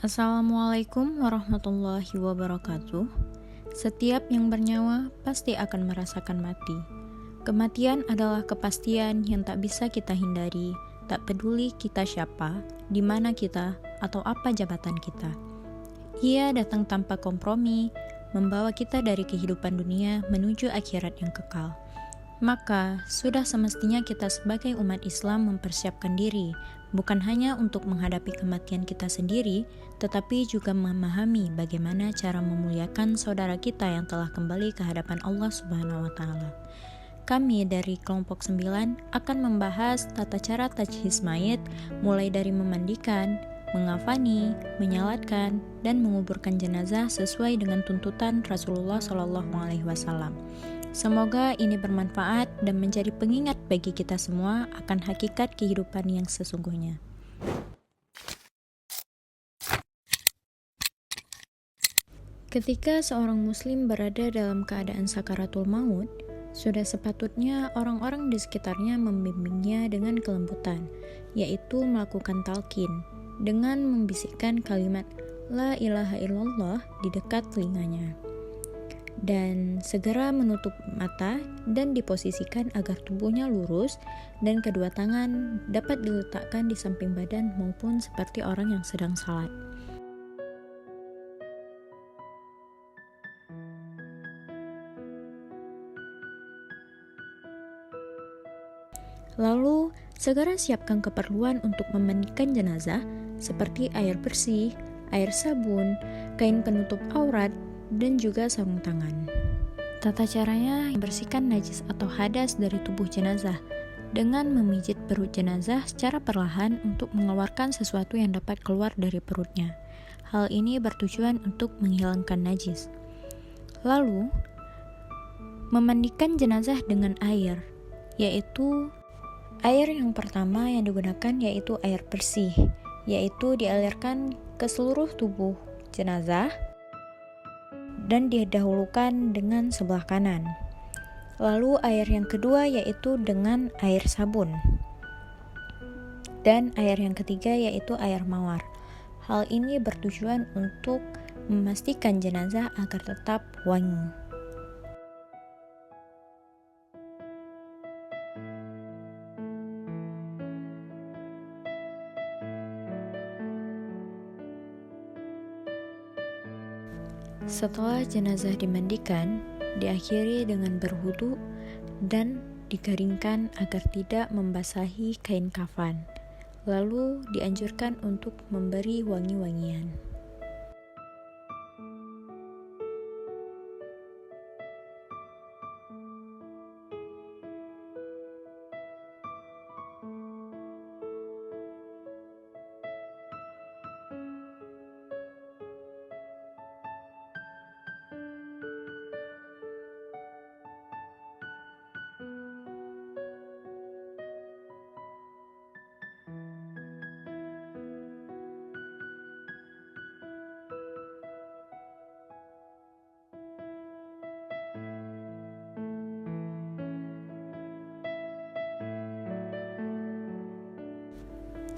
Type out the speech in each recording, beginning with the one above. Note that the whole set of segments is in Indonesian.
Assalamualaikum warahmatullahi wabarakatuh. Setiap yang bernyawa pasti akan merasakan mati. Kematian adalah kepastian yang tak bisa kita hindari, tak peduli kita siapa, di mana kita, atau apa jabatan kita. Ia datang tanpa kompromi, membawa kita dari kehidupan dunia menuju akhirat yang kekal. Maka, sudah semestinya kita sebagai umat Islam mempersiapkan diri, bukan hanya untuk menghadapi kematian kita sendiri, tetapi juga memahami bagaimana cara memuliakan saudara kita yang telah kembali ke hadapan Allah Subhanahu wa Ta'ala. Kami dari kelompok 9 akan membahas tata cara tajhiz mayit, mulai dari memandikan, mengafani, menyalatkan, dan menguburkan jenazah sesuai dengan tuntutan Rasulullah SAW. Semoga ini bermanfaat dan menjadi pengingat bagi kita semua akan hakikat kehidupan yang sesungguhnya. Ketika seorang muslim berada dalam keadaan sakaratul maut, sudah sepatutnya orang-orang di sekitarnya membimbingnya dengan kelembutan, yaitu melakukan talqin dengan membisikkan kalimat La ilaha illallah di dekat telinganya, dan segera menutup mata dan diposisikan agar tubuhnya lurus dan kedua tangan dapat diletakkan di samping badan maupun seperti orang yang sedang salat. Lalu, segera siapkan keperluan untuk memandikan jenazah seperti air bersih, air sabun, kain penutup aurat, dan juga sarung tangan. Tata caranya, membersihkan najis atau hadas dari tubuh jenazah dengan memijit perut jenazah secara perlahan untuk mengeluarkan sesuatu yang dapat keluar dari perutnya. Hal ini bertujuan untuk menghilangkan najis. Lalu, memandikan jenazah dengan air, yaitu air yang pertama yang digunakan yaitu air bersih, yaitu dialirkan ke seluruh tubuh jenazah dan didahulukan dengan sebelah kanan. Lalu air yang kedua yaitu dengan air sabun. Dan air yang ketiga yaitu air mawar. Hal ini bertujuan untuk memastikan jenazah agar tetap wangi. Setelah jenazah dimandikan, diakhiri dengan berwudu dan dikeringkan agar tidak membasahi kain kafan. Lalu dianjurkan untuk memberi wangi-wangian.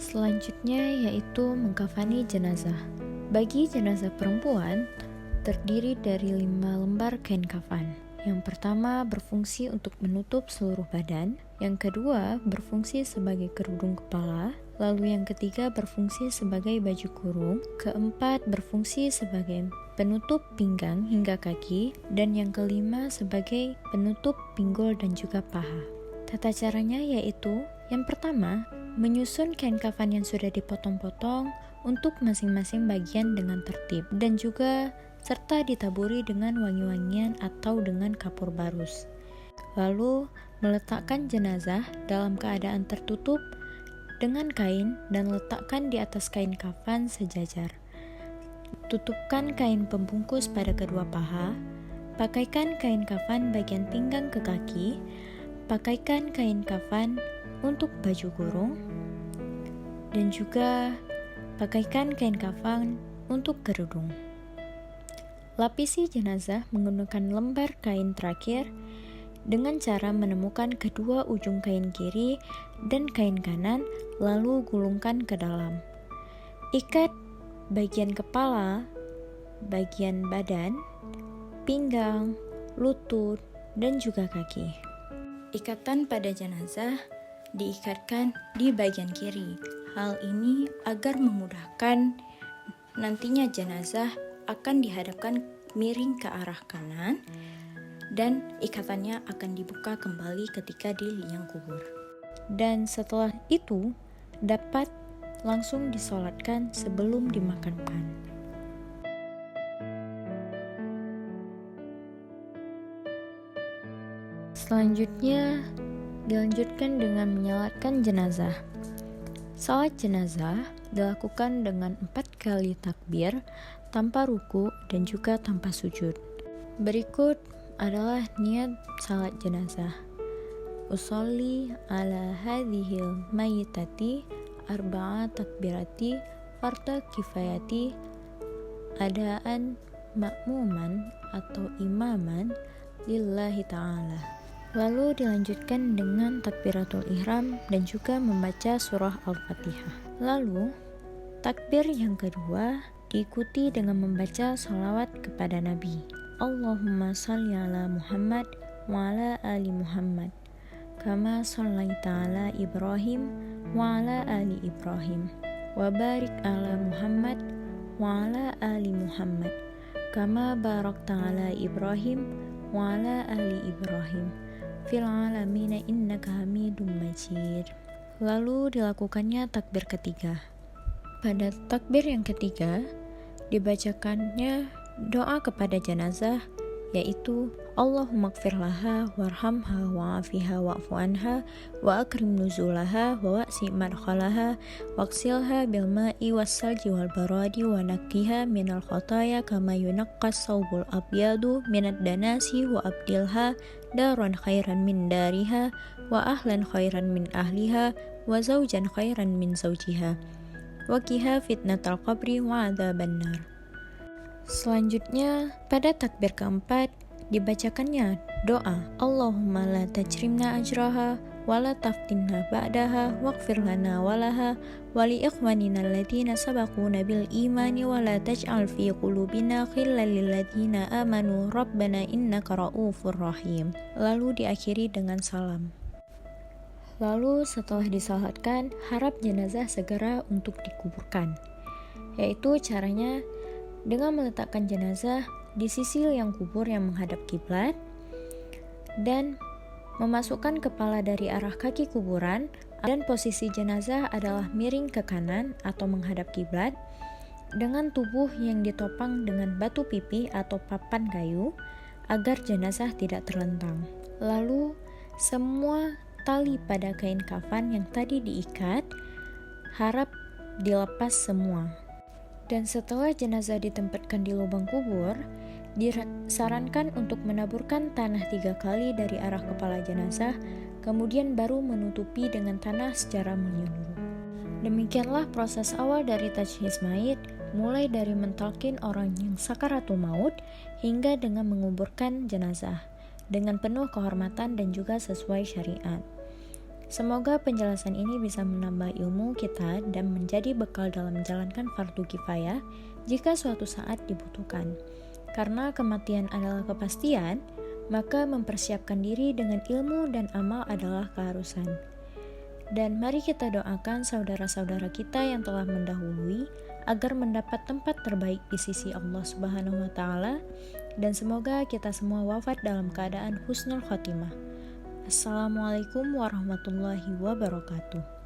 Selanjutnya yaitu mengkafani jenazah. Bagi jenazah perempuan, terdiri dari 5 lembar kain kafan. Yang pertama berfungsi untuk menutup seluruh badan, yang kedua berfungsi sebagai kerudung kepala, lalu yang ketiga berfungsi sebagai baju kurung, keempat berfungsi sebagai penutup pinggang hingga kaki, dan yang kelima sebagai penutup pinggul dan juga paha. Tata caranya yaitu, yang pertama, menyusun kain kafan yang sudah dipotong-potong untuk masing-masing bagian dengan tertib dan juga serta ditaburi dengan wangi-wangian atau dengan kapur barus. Lalu meletakkan jenazah dalam keadaan tertutup dengan kain dan letakkan di atas kain kafan sejajar. Tutupkan kain pembungkus pada kedua paha, pakaikan kain kafan bagian pinggang ke kaki, pakaikan kain kafan untuk baju kurung, dan juga pakaikan kain kafan untuk kerudung. Lapisi jenazah menggunakan lembar kain terakhir dengan cara menemukan kedua ujung kain kiri dan kain kanan, lalu gulungkan ke dalam. Ikat bagian kepala, bagian badan, pinggang, lutut, dan juga kaki. Ikatan pada jenazah diikatkan di bagian kiri. Hal ini agar memudahkan nantinya jenazah akan dihadapkan miring ke arah kanan dan ikatannya akan dibuka kembali ketika di liang kubur. Dan setelah itu dapat langsung disolatkan sebelum dimakamkan. Selanjutnya dilanjutkan dengan menyolatkan jenazah. Salat jenazah dilakukan dengan 4 kali takbir tanpa ruku dan juga tanpa sujud. Berikut adalah niat salat jenazah. Usolli ala hadhil mayyitati arba'a takbirati farda kifayati adaan makmuman atau imaman lillahi ta'ala. Lalu dilanjutkan dengan takbiratul ihram dan juga membaca surah Al-Fatihah. Lalu takbir yang kedua diikuti dengan membaca sholawat kepada Nabi. Allahumma shalli ala Muhammad wa ala ali Muhammad kama shallaita ala Ibrahim wa ala ali Ibrahim wa barik ala Muhammad wa ala ali Muhammad kama barakta ala Ibrahim wa ala ali Ibrahim fil alamina innaka hamidum majid. Lalu dilakukannya takbir ketiga. Pada takbir yang ketiga dibacakannya doa kepada jenazah, yaitu Allahumma gfir laha warhamha wa'afiha wa'fu anha wa akrim nuzulaha wa wa'si madkhalaha waqsilha bil ma'i wassalji wal baradi wa nakkiha minal khataya kama yunaqqas sawbul abyadu minad danasi wa abdilha daran khairan min dariha wa ahlan khairan min ahliha wa zawjan khairan min zawjiha wa qiha fitnatal qabri wa adzaban nar. Selanjutnya pada takbir keempat dibacakannya doa Allahumma la tajrimna ajraha wa la taftinna ba'daha waghfir lana walaha wa li ikhwanina alladhina sabaquna bil imani wa la taj'al fi qulubina ghillan lil ladzina amanu rabbana innaka ra'ufur rahim. Lalu diakhiri dengan salam. Lalu setelah disalatkan, harap jenazah segera untuk dikuburkan. Yaitu caranya dengan meletakkan jenazah di sisi liang kubur yang menghadap kiblat dan memasukkan kepala dari arah kaki kuburan, dan posisi jenazah adalah miring ke kanan atau menghadap kiblat dengan tubuh yang ditopang dengan batu pipi atau papan kayu agar jenazah tidak terlentang. Lalu semua tali pada kain kafan yang tadi diikat harap dilepas semua. Dan setelah jenazah ditempatkan di lubang kubur, disarankan untuk menaburkan tanah 3 kali dari arah kepala jenazah, kemudian baru menutupi dengan tanah secara menyeluruh. Demikianlah proses awal dari tajhiz mayit, mulai dari mentalkin orang yang sakaratul maut hingga dengan menguburkan jenazah dengan penuh kehormatan dan juga sesuai syariat. Semoga penjelasan ini bisa menambah ilmu kita dan menjadi bekal dalam menjalankan fardu kifayah jika suatu saat dibutuhkan. Karena kematian adalah kepastian, maka mempersiapkan diri dengan ilmu dan amal adalah keharusan. Dan mari kita doakan saudara-saudara kita yang telah mendahului agar mendapat tempat terbaik di sisi Allah Subhanahu wa Ta'ala, dan semoga kita semua wafat dalam keadaan husnul khotimah. Assalamualaikum warahmatullahi wabarakatuh.